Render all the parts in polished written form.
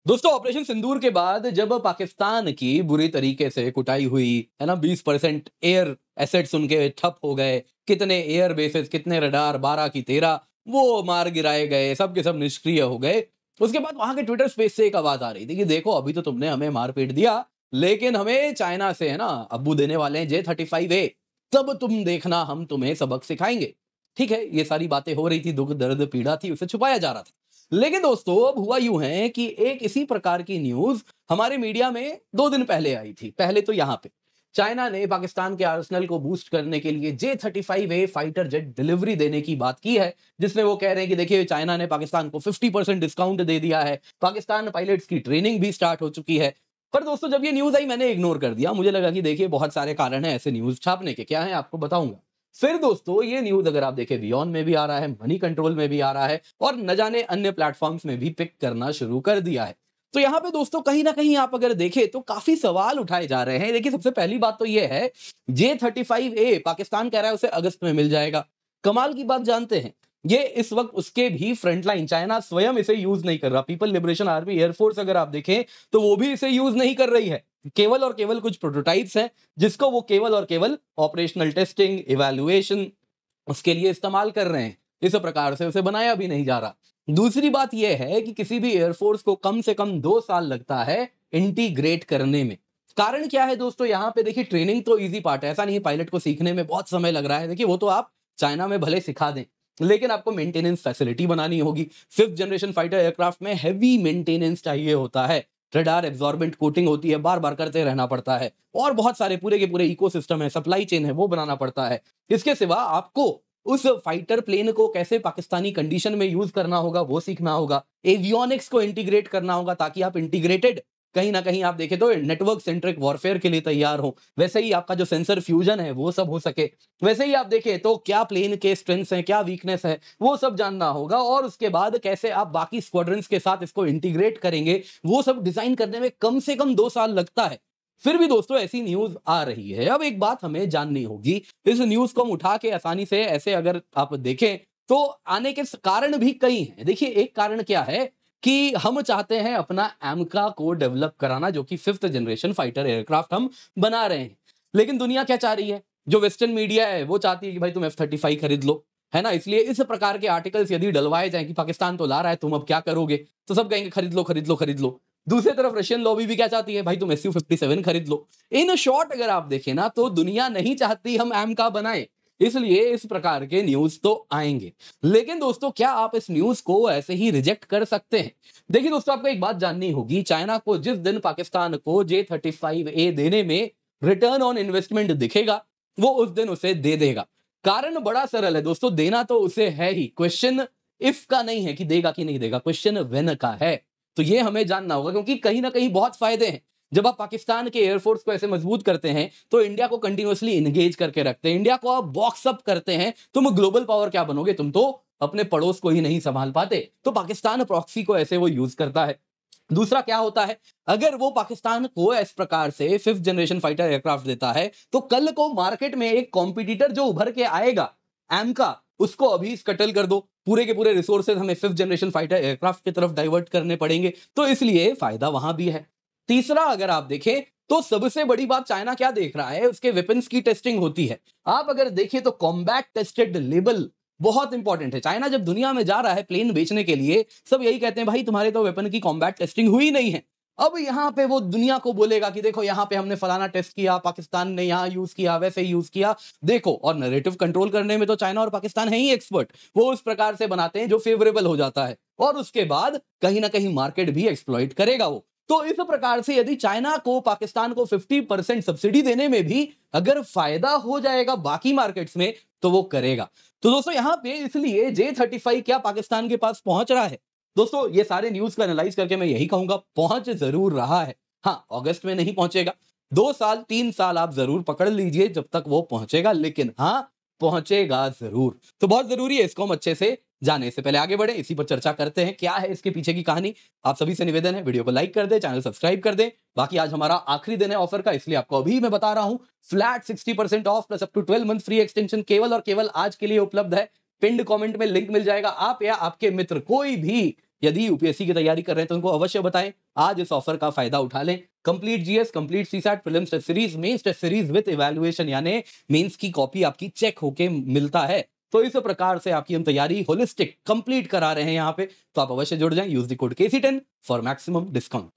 दोस्तों ऑपरेशन सिंदूर के बाद जब पाकिस्तान की बुरी तरीके से कुटाई हुई है ना, 20% एयर एसेट्स उनके ठप हो गए, कितने एयर बेसेस, कितने रडार, 12 की 13 वो मार गिराए गए, सब के सब निष्क्रिय हो गए। उसके बाद वहां के ट्विटर स्पेस से एक आवाज आ रही थी कि देखो अभी तो तुमने हमें मार पीट दिया, लेकिन हमें चाइना से है ना अब्बू देने वाले हैं J-35A, तब तुम देखना हम तुम्हें सबक सिखाएंगे। ठीक है, ये सारी बातें हो रही थी, दुख दर्द पीड़ा थी, उसे छुपाया जा रहा था। लेकिन दोस्तों अब हुआ यूं है कि एक इसी प्रकार की न्यूज हमारे मीडिया में 2 दिन पहले आई थी। पहले तो यहां पे चाइना ने पाकिस्तान के आर्सेनल को बूस्ट करने के लिए J-35A फाइटर जेट डिलीवरी देने की बात की है, जिसमें वो कह रहे हैं कि देखिए चाइना ने पाकिस्तान को 50% डिस्काउंट दे दिया है, पाकिस्तान पायलट्स की ट्रेनिंग भी स्टार्ट हो चुकी है। पर दोस्तों जब ये न्यूज आई मैंने इग्नोर कर दिया, मुझे लगा कि देखिए बहुत सारे कारण हैं ऐसे न्यूज छापने के, क्या है आपको बताऊंगा। फिर दोस्तों ये न्यूज अगर आप देखें वियॉन में भी आ रहा है, मनी कंट्रोल में भी आ रहा है और न जाने अन्य प्लेटफॉर्म्स में भी पिक करना शुरू कर दिया है। तो यहाँ पे दोस्तों कहीं ना कहीं आप अगर देखें तो काफी सवाल उठाए जा रहे हैं। देखिए सबसे पहली बात तो ये है, J-35A पाकिस्तान कह रहा है उसे अगस्त में मिल जाएगा। कमाल की बात जानते हैं, ये इस वक्त उसके भी फ्रंटलाइन, चाइना स्वयं इसे यूज नहीं कर रहा। पीपल लिबरेशन आर्मी एयरफोर्स अगर आप देखें तो वो भी इसे यूज नहीं कर रही है। केवल और केवल कुछ प्रोटोटाइप्स हैं जिसको वो केवल और केवल ऑपरेशनल टेस्टिंग, इवैल्यूएशन उसके लिए इस्तेमाल कर रहे हैं। इस प्रकार से उसे बनाया भी नहीं जा रहा। दूसरी बात यह है कि किसी भी एयरफोर्स को कम से कम 2 साल लगता है इंटीग्रेट करने में। कारण क्या है दोस्तों, यहां पे देखिए ट्रेनिंग तो इजी पार्ट है, ऐसा नहीं है पायलट को सीखने में बहुत समय लग रहा है। देखिए वो तो आप चाइना में भले सिखा दें, लेकिन आपको मेंटेनेंस फैसिलिटी बनानी होगी। 5th जनरेशन फाइटर एयरक्राफ्ट में हैवी मेंटेनेंस चाहिए होता है, रडार एब्जॉर्बेंट कोटिंग होती है, बार बार करते रहना पड़ता है, और बहुत सारे पूरे के पूरे इकोसिस्टम है, सप्लाई चेन है, वो बनाना पड़ता है। इसके सिवा आपको उस फाइटर प्लेन को कैसे पाकिस्तानी कंडीशन में यूज करना होगा वो सीखना होगा, एवियोनिक्स को इंटीग्रेट करना होगा ताकि आप इंटीग्रेटेड कहीं ना कहीं आप देखें तो नेटवर्क सेंट्रिक वॉरफेयर के लिए तैयार हो। वैसे ही आपका जो सेंसर फ्यूजन है वो सब हो सके। वैसे ही आप देखें तो क्या प्लेन के स्ट्रेंथ्स हैं, क्या वीकनेस है, वो सब जानना होगा। और उसके बाद कैसे आप बाकी स्क्वाड्रंस के साथ इसको इंटीग्रेट करेंगे, वो सब डिजाइन करने में कम से कम 2 साल लगता है। फिर भी दोस्तों ऐसी न्यूज आ रही है। अब एक बात हमें जाननी होगी, इस न्यूज को हम उठा के आसानी से ऐसे अगर आप देखें तो आने के कारण भी कई हैं। देखिए एक कारण क्या है कि हम चाहते हैं अपना एमका को डेवलप कराना, जो कि 5th जनरेशन फाइटर एयरक्राफ्ट हम बना रहे हैं। लेकिन दुनिया क्या चाह रही है, जो वेस्टर्न मीडिया है वो चाहती है कि भाई तुम F-35 खरीद लो, है ना। इसलिए इस प्रकार के आर्टिकल्स यदि डलवाए जाएं कि पाकिस्तान तो ला रहा है, तुम अब क्या करोगे, तो सब कहेंगे खरीद लो खरीद लो खरीद लो। दूसरी तरफ रशियन लॉबी भी क्या चाहती है, भाई तुम Su-57 खरीद लो। इन शॉर्ट अगर आप देखें ना तो दुनिया नहीं चाहती हम एमका बनाएं, इसलिए इस प्रकार के न्यूज तो आएंगे। लेकिन दोस्तों क्या आप इस न्यूज को ऐसे ही रिजेक्ट कर सकते हैं? देखिए दोस्तों आपको एक बात जाननी होगी, चाइना को जिस दिन पाकिस्तान को J-35A देने में रिटर्न ऑन इन्वेस्टमेंट दिखेगा वो उस दिन उसे दे देगा। कारण बड़ा सरल है दोस्तों, देना तो उसे है ही, क्वेश्चन इफ का नहीं है कि देगा कि नहीं देगा, क्वेश्चन व्हेन का है। तो ये हमें जानना होगा, क्योंकि कहीं ना कहीं बहुत फायदे हैं। जब आप पाकिस्तान के एयरफोर्स को ऐसे मजबूत करते हैं तो इंडिया को कंटिन्यूअसली इंगेज करके रखते हैं, इंडिया को आप बॉक्स अप करते हैं। तुम ग्लोबल पावर क्या बनोगे, तुम तो अपने पड़ोस को ही नहीं संभाल पाते। तो पाकिस्तान प्रॉक्सी को ऐसे वो यूज करता है। दूसरा क्या होता है, अगर वो पाकिस्तान को इस प्रकार से 5th जनरेशन फाइटर एयरक्राफ्ट देता है तो कल को मार्केट में एक कॉम्पिटिटर जो उभर के आएगा एमका, उसको अभी स्कटल कर दो, पूरे के पूरे रिसोर्सेज हमें 5th जनरेशन फाइटर एयरक्राफ्ट की तरफ डाइवर्ट करने पड़ेंगे। तो इसलिए फायदा वहां भी है। तीसरा अगर आप देखें तो सबसे बड़ी बात चाइना क्या देख रहा है, उसके वेपन्स की टेस्टिंग होती है। आप अगर देखें तो कॉम्बैट टेस्टेड लेबल बहुत इंपॉर्टेंट है। चाइना जब दुनिया में जा रहा है प्लेन बेचने के लिए, सब यही कहते हैं भाई तुम्हारे तो वेपन की कॉम्बैट टेस्टिंग हुई नहीं है। अब यहां पे वो दुनिया को बोलेगा कि देखो यहां पे हमने फलाना टेस्ट किया, पाकिस्तान ने यहां यूज किया, वैसे यूज किया, देखो। और नैरेटिव कंट्रोल करने में तो चाइना और पाकिस्तान है ही एक्सपर्ट, वो उस प्रकार से बनाते हैं जो फेवरेबल हो जाता है, और उसके बाद कहीं ना कहीं मार्केट भी एक्सप्लॉइट करेगा वो। तो इस प्रकार से यदि चाइना को पाकिस्तान को 50% सब्सिडी देने में भी अगर फायदा हो जाएगा बाकी मार्केट्स में, तो वो करेगा। तो दोस्तों यहां पे इसलिए J-35 क्या पाकिस्तान के पास पहुंच रहा है? दोस्तों ये सारे न्यूज को एनालाइज करके मैं यही कहूंगा, पहुंच जरूर रहा है। हाँ, अगस्त में नहीं पहुंचेगा, 2 साल 3 साल आप जरूर पकड़ लीजिए जब तक वो पहुंचेगा, लेकिन हाँ पहुंचेगा जरूर। तो बहुत जरूरी है इसको हम अच्छे से जाने से पहले आगे बढ़े, इसी पर चर्चा करते हैं क्या है इसके पीछे की कहानी। आप सभी से निवेदन है वीडियो को लाइक कर दे, चैनल सब्सक्राइब कर दे। बाकी आज हमारा आखिरी दिन है ऑफर का, इसलिए आपको अभी मैं बता रहा हूं, flat 60% off plus up to 12 month free extension केवल और केवल आज के लिए उपलब्ध है। पिंड कमेंट में लिंक मिल जाएगा, आप या आपके मित्र कोई भी यदि यूपीएससी की तैयारी कर रहे हैं तो उनको अवश्य बताएं, आज इस ऑफर का फायदा उठा लें। Complete GS, complete CSAT, prelims test series, mains test series with evaluation, यानी मेंस की कॉपी आपकी चेक होके मिलता है। तो इस प्रकार से आपकी हम तैयारी होलिस्टिक कंप्लीट करा रहे हैं यहाँ पे, तो आप अवश्य जुड़ जाएं। Use the code KC10 for maximum discount.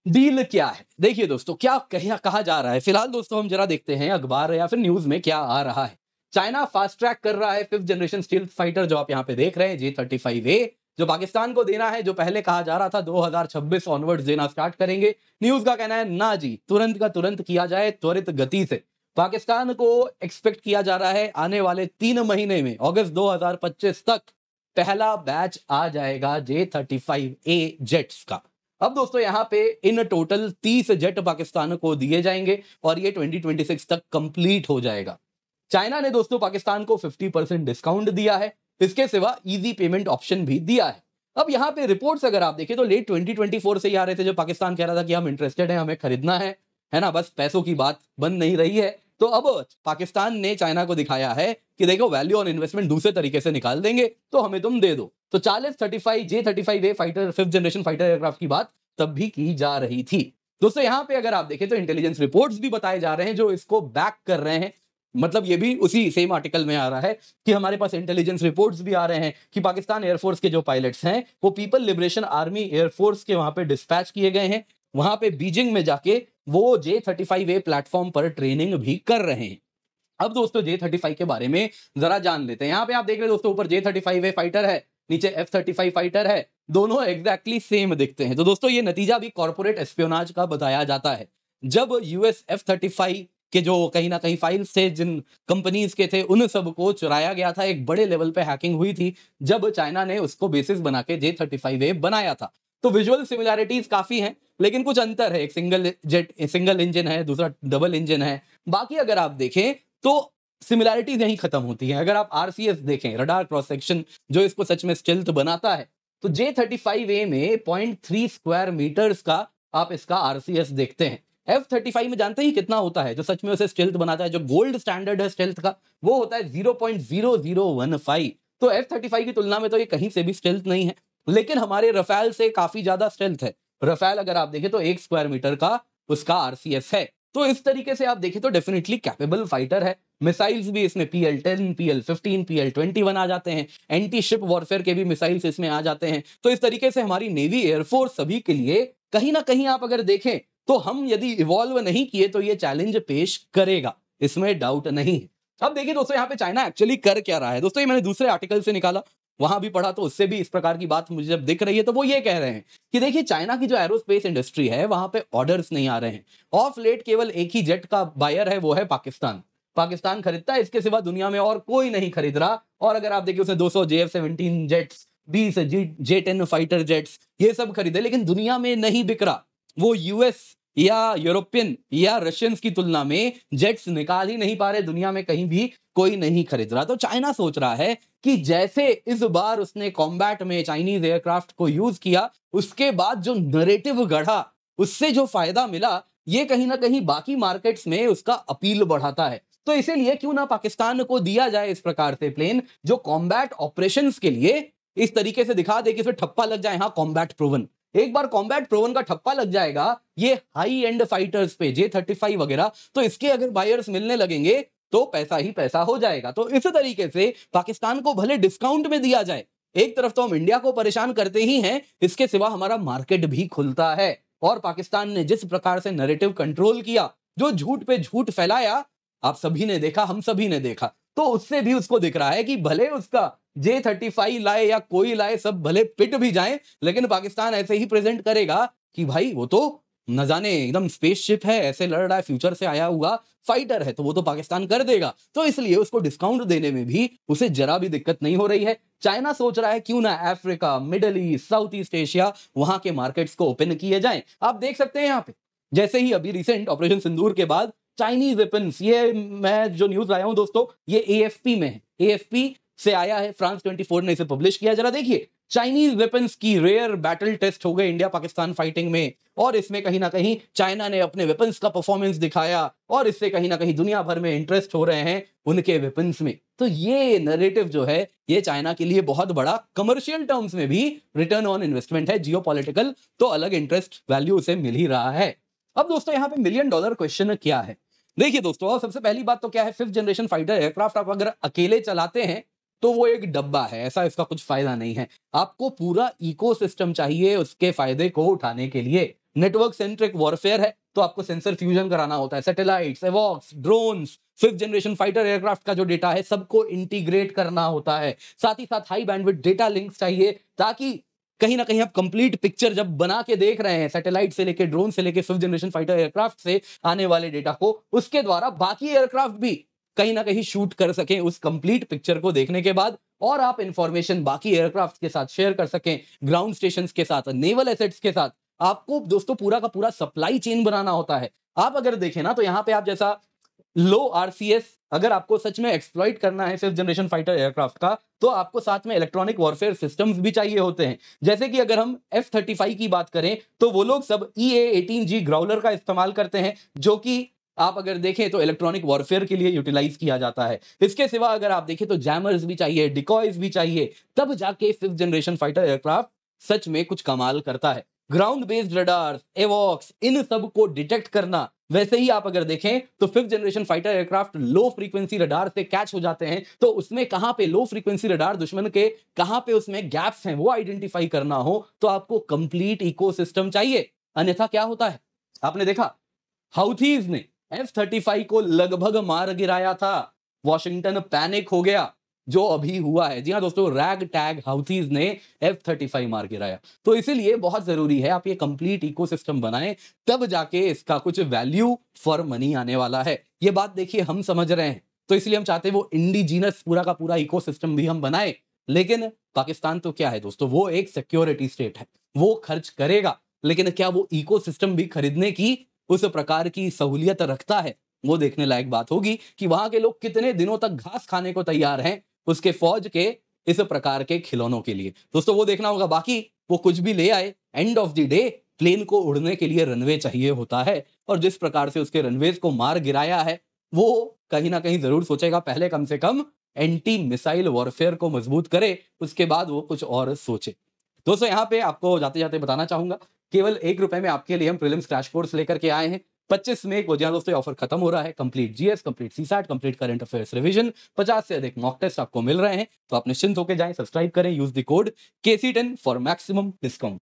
Deal क्या है, देखिए दोस्तों, क्या कहा जा रहा है फिलहाल दोस्तों, हम जरा देखते हैं अखबार या फिर न्यूज में क्या आ रहा है। चाइना फास्ट ट्रैक कर रहा है 5th जनरेशन स्टील्थ फाइटर, जो आप यहाँ पे देख रहे हैं J-35A, जो पाकिस्तान को देना है, जो पहले कहा जा रहा था 2026 ऑनवर्ड्स देना स्टार्ट करेंगे। न्यूज का कहना है ना जी, तुरंत का तुरंत किया जाए, त्वरित गति से। पाकिस्तान को एक्सपेक्ट किया जा रहा है आने वाले 3 महीने में, अगस्त 2025 तक पहला बैच आ जाएगा J-35A जेट्स का। अब दोस्तों यहाँ पे इन टोटल 30 जेट पाकिस्तान को दिए जाएंगे और ये 2026 तक कंप्लीट हो जाएगा। चाइना ने दोस्तों पाकिस्तान को 50% डिस्काउंट दिया है, इसके सिवा इजी पेमेंट ऑप्शन भी दिया है। अब यहाँ पे रिपोर्ट्स अगर आप देखें तो लेट 2024 से ही आ रहे थे, जो पाकिस्तान कह रहा था कि हम इंटरेस्टेड हैं, हमें खरीदना है ना, बस पैसों की बात बन नहीं रही है। तो अब पाकिस्तान ने चाइना को दिखाया है कि देखो वैल्यू ऑन इन्वेस्टमेंट दूसरे तरीके से निकाल देंगे, तो हमें तुम दे दो। तो 40-35 J-35A fighter 5th generation fighter aircraft की बात तब भी की जा रही थी। दोस्तों यहाँ पे अगर आप देखें तो इंटेलिजेंस रिपोर्ट्स भी बताए जा रहे हैं जो इसको बैक कर रहे हैं। मतलब ये भी उसी सेम आर्टिकल में आ रहा है कि हमारे पास इंटेलिजेंस रिपोर्ट्स भी आ रहे हैं कि पाकिस्तान एयरफोर्स के जो पायलट्स हैं वो पीपल लिबरेशन आर्मी एयरफोर्स के वहां पे डिस्पैच किए गए हैं। वहां पे बीजिंग में जाके वो J-35A प्लेटफॉर्म पर ट्रेनिंग भी कर रहे हैं। अब दोस्तों J-35 के बारे में जरा जान लेते हैं। यहाँ पे आप देख रहे हैं दोस्तों, ऊपर J-35A फाइटर है, नीचे F-35 फाइटर है, दोनों एग्जैक्टली सेम दिखते हैं। तो दोस्तों ये नतीजा भी कॉर्पोरेट एस्पियोनाज का बताया जाता है। जब यूएस F-35 के जो कहीं ना कहीं फाइल्स थे, जिन कंपनीज के थे, उन सबको चुराया गया था, एक बड़े लेवल पे हैकिंग हुई थी, जब चाइना ने उसको बेसिस बना के J-35A बनाया था। तो विजुअल सिमिलैरिटीज काफी हैं, लेकिन कुछ अंतर है। एक सिंगल इंजन है, दूसरा डबल इंजन है। बाकी अगर आप देखें तो सिमिलैरिटीज यहीं खत्म होती हैं। अगर आप RCS देखें, रडार क्रॉस सेक्शन, जो इसको सच में स्टेल्थ बनाता है, तो J-35A में 0.3 स्क्वायर मीटर्स का आप इसका RCS देखते हैं। F-35 में जानते ही कितना होता है, जो सच में उसे स्टेल्थ बनाता है, जो गोल्ड स्टैंडर्ड है स्टेल्थ का, वो होता है 0.0015। तो F-35 की तुलना में तो ये कहीं से भी स्टेल्थ नहीं है, लेकिन हमारे रफेल से काफी ज्यादा स्टेल्थ है। रफेल अगर आप देखें तो 1 स्क्वायर मीटर का उसका RCS है। तो इस तरीके से आप देखें तो डेफिनेटली कैपेबल फाइटर है। मिसाइल्स भी इसमें PL-10, PL-15, PL-21 आ जाते हैं। एंटी शिप वॉरफेयर के भी मिसाइल्स इसमें आ जाते हैं। तो इस तरीके से हमारी नेवी, एयरफोर्स सभी के लिए कहीं ना कहीं आप अगर देखें तो हम यदि इवॉल्व नहीं किए तो ये चैलेंज पेश करेगा, इसमें डाउट नहीं है। अब देखिए दोस्तों, यहाँ पे चाइना एक्चुअली कर क्या रहा है। दोस्तों ये मैंने दूसरे आर्टिकल से निकाला, वहां भी पढ़ा, तो उससे भी इस प्रकार की बात मुझे जब दिख रही है तो वो ये कह रहे हैं कि देखिए चाइना की जो एरोस्पेस इंडस्ट्री है वहां पे ऑर्डर्स नहीं आ रहे हैं। ऑफ लेट केवल एक ही जेट का बायर है, वो है पाकिस्तान। पाकिस्तान खरीदता है, इसके सिवा दुनिया में और कोई नहीं खरीद रहा। और अगर आप देखिए उसने 200 JF-17 jets, 20 J-10 fighter jets, ये सब खरीदे, लेकिन दुनिया में नहीं बिक रहा। वो यूएस या यूरोपियन या रशियंस की तुलना में जेट्स निकाल ही नहीं पा रहे, दुनिया में कहीं भी कोई नहीं खरीद रहा। तो चाइना सोच रहा है कि जैसे इस बार उसने कॉम्बैट में चाइनीज एयरक्राफ्ट को यूज किया, उसके बाद जो नैरेटिव गढ़ा, उससे जो फायदा मिला, ये कहीं ना कहीं बाकी मार्केट्स में उसका अपील बढ़ाता है। तो इसीलिए क्यों ना पाकिस्तान को दिया जाए इस प्रकार से प्लेन, जो कॉम्बैट ऑपरेशंस के लिए इस तरीके से दिखा दे कि फिर ठप्पा लग जाए, हाँ कॉम्बैट प्रूवन। एक बार कॉम्बैट प्रोवन का ठप्पा लग जाएगा ये हाई एंड फाइटर्स पे, J-35 वगैरह, तो इसके अगर बायर्स मिलने लगेंगे तो पैसा ही पैसा हो जाएगा। तो इस तरीके से पाकिस्तान को भले डिस्काउंट में दिया जाए, एक तरफ तो हम इंडिया को परेशान करते ही हैं, इसके सिवा हमारा मार्केट भी खुलता है। और पाकिस्तान ने जिस प्रकार से नैरेटिव कंट्रोल किया, जो झूठ पे झूठ फैलाया, आप सभी ने देखा, हम सभी ने देखा, तो उससे भी उसको दिख रहा है कि भले उसका J-35 लाए या कोई लाए, सब भले पिट भी जाएं, लेकिन पाकिस्तान ऐसे ही प्रेजेंट करेगा कि भाई वो तो न जाने एकदम स्पेसशिप है, ऐसे लड़ रहा है, फ्यूचर से आया हुआ फाइटर है, तो वो तो पाकिस्तान कर देगा। तो इसलिए उसको डिस्काउंट देने में भी उसे जरा भी दिक्कत नहीं हो रही है। चाइना सोच रहा है क्यों ना Africa, middle east, south east Asia, वहां के मार्केट्स को ओपन किए जाएं। आप देख सकते हैं यहाँ पे, जैसे ही अभी रिसेंट ऑपरेशन सिंदूर के बाद चाइनीज वेपन्स, ये मैं जो न्यूज लाया हूं दोस्तों, ये AFP में है, AFP से आया है, फ्रांस 24 ने इसे पब्लिश किया। जरा देखिए चाइनीज वेपन्स की रेयर बैटल टेस्ट हो गए इंडिया पाकिस्तान फाइटिंग में, और इसमें कहीं ना कहीं चाइना ने अपने वेपन्स का परफॉर्मेंस दिखाया, और इससे कहीं ना कहीं दुनिया भर में इंटरेस्ट हो रहे हैं उनके वेपन्स में। तो ये नैरेटिव जो है ये चाइना के लिए बहुत बड़ा कमर्शियल टर्म्स में भी रिटर्न ऑन इन्वेस्टमेंट है, जियोपॉलिटिकल तो अलग इंटरेस्ट वैल्यू उसे मिल ही रहा है। अब दोस्तों यहाँ पे मिलियन डॉलर क्वेश्चन क्या है? देखिए दोस्तों, सबसे पहली बात तो क्या है, 5th जनरेशन फाइटर एयरक्राफ्ट आप अगर अकेले चलाते हैं तो वो एक डब्बा है, ऐसा इसका कुछ फायदा नहीं है। आपको पूरा इकोसिस्टम चाहिए उसके फायदे को उठाने के लिए। नेटवर्क सेंट्रिक वॉरफेयर है तो आपको सेंसर फ्यूजन कराना होता है, सैटेलाइट्स, एवॉक्स, drones, 5th generation fighter aircraft का जो डेटा है सबको इंटीग्रेट करना होता है। साथ ही साथ हाई बैंडविड्थ डेटा लिंक्स चाहिए, ताकि कहीं ना कहीं आप कंप्लीट पिक्चर जब बना के देख रहे हैं सैटेलाइट से लेके ड्रोन से लेके 5th जनरेशन फाइटर एयरक्राफ्ट से आने वाले डेटा को, उसके द्वारा बाकी एयरक्राफ्ट भी कहीं ना कहीं शूट कर सकें उस कंप्लीट पिक्चर को देखने के बाद, और आप इंफॉर्मेशन बाकी एयरक्राफ्ट के साथ शेयर कर सकें, ग्राउंड स्टेशंस के साथ, नेवल एसेट्स के साथ। आपको दोस्तों पूरा का पूरा सप्लाई चेन बनाना होता है। आप अगर देखें ना तो यहां पे आप जैसा लो आरसीएस अगर आपको सच में एक्सप्लॉइट करना है 5th जनरेशन फाइटर एयरक्राफ्ट का, तो आपको साथ में इलेक्ट्रॉनिक वॉरफेयर सिस्टम्स भी चाहिए होते हैं। जैसे कि अगर हम F-35 की बात करें तो वो लोग सब EA-18G ग्राउलर का इस्तेमाल करते हैं, जो कि आप अगर देखें तो इलेक्ट्रॉनिक वॉरफेयर के लिए यूटिलाइज किया जाता है। इसके सिवा अगर आप देखें तो जैमर्स भी चाहिए, डिकॉयज भी चाहिए, तब जाके 5th जनरेशन फाइटर एयरक्राफ्ट सच में कुछ कमाल करता है। ग्राउंड बेस्ड रडार, एवॉक्स, इन सब को डिटेक्ट करना। वैसे ही आप अगर देखें तो 5th generation fighter aircraft low frequency radar से कैच हो जाते हैं, तो उसमें कहां पे लो फ्रीक्वेंसी रडार दुश्मन के कहां पे उसमें गैप्स हैं वो आइडेंटिफाई करना हो तो आपको कंप्लीट इकोसिस्टम चाहिए। अन्यथा क्या होता है, आपने देखा हाउथीज ने F-35 को लगभग मार गिराया था, वॉशिंगटन पैनिक हो गया, जो अभी हुआ है। जी हाँ दोस्तों, रैग टैग हाउथीज ने F-35 मार गिराया। तो इसीलिए बहुत जरूरी है आप ये कंप्लीट इकोसिस्टम बनाएं, तब जाके इसका कुछ वैल्यू फॉर मनी आने वाला है। ये बात देखिए हम समझ रहे हैं, तो इसलिए हम चाहते हैं वो इंडिजीनस पूरा का पूरा इकोसिस्टम भी हम बनाए। लेकिन पाकिस्तान तो क्या है दोस्तों, वो एक सिक्योरिटी स्टेट है, वो खर्च करेगा, लेकिन क्या वो इकोसिस्टम भी खरीदने की उस प्रकार की सहूलियत रखता है? वो देखने लायक बात होगी कि वहां के लोग कितने दिनों तक घास खाने को तैयार हैं उसके फौज के इस प्रकार के खिलौनों के लिए। दोस्तों वो देखना होगा। बाकी वो कुछ भी ले आए, end of the day plane को उड़ने के लिए रनवे चाहिए होता है, और जिस प्रकार से उसके रनवेज को मार गिराया है वो कहीं ना कहीं जरूर सोचेगा पहले कम से कम एंटी मिसाइल वॉरफेयर को मजबूत करे, उसके बाद वो कुछ और सोचे। दोस्तों यहाँ पे आपको जाते जाते बताना चाहूंगा, केवल ₹1 में आपके लिए हम प्रीलिम्स क्रैश कोर्स लेकर के आए हैं। 25 मई को, जहां दोस्तों ऑफर खत्म हो रहा है। Complete GS, complete CSAT, complete current affairs revision, 50 से अधिक मॉक टेस्ट आपको मिल रहे हैं। तो आप निश्चिंत होकर जाएं, सब्सक्राइब करें, use the code KC10 for maximum discount.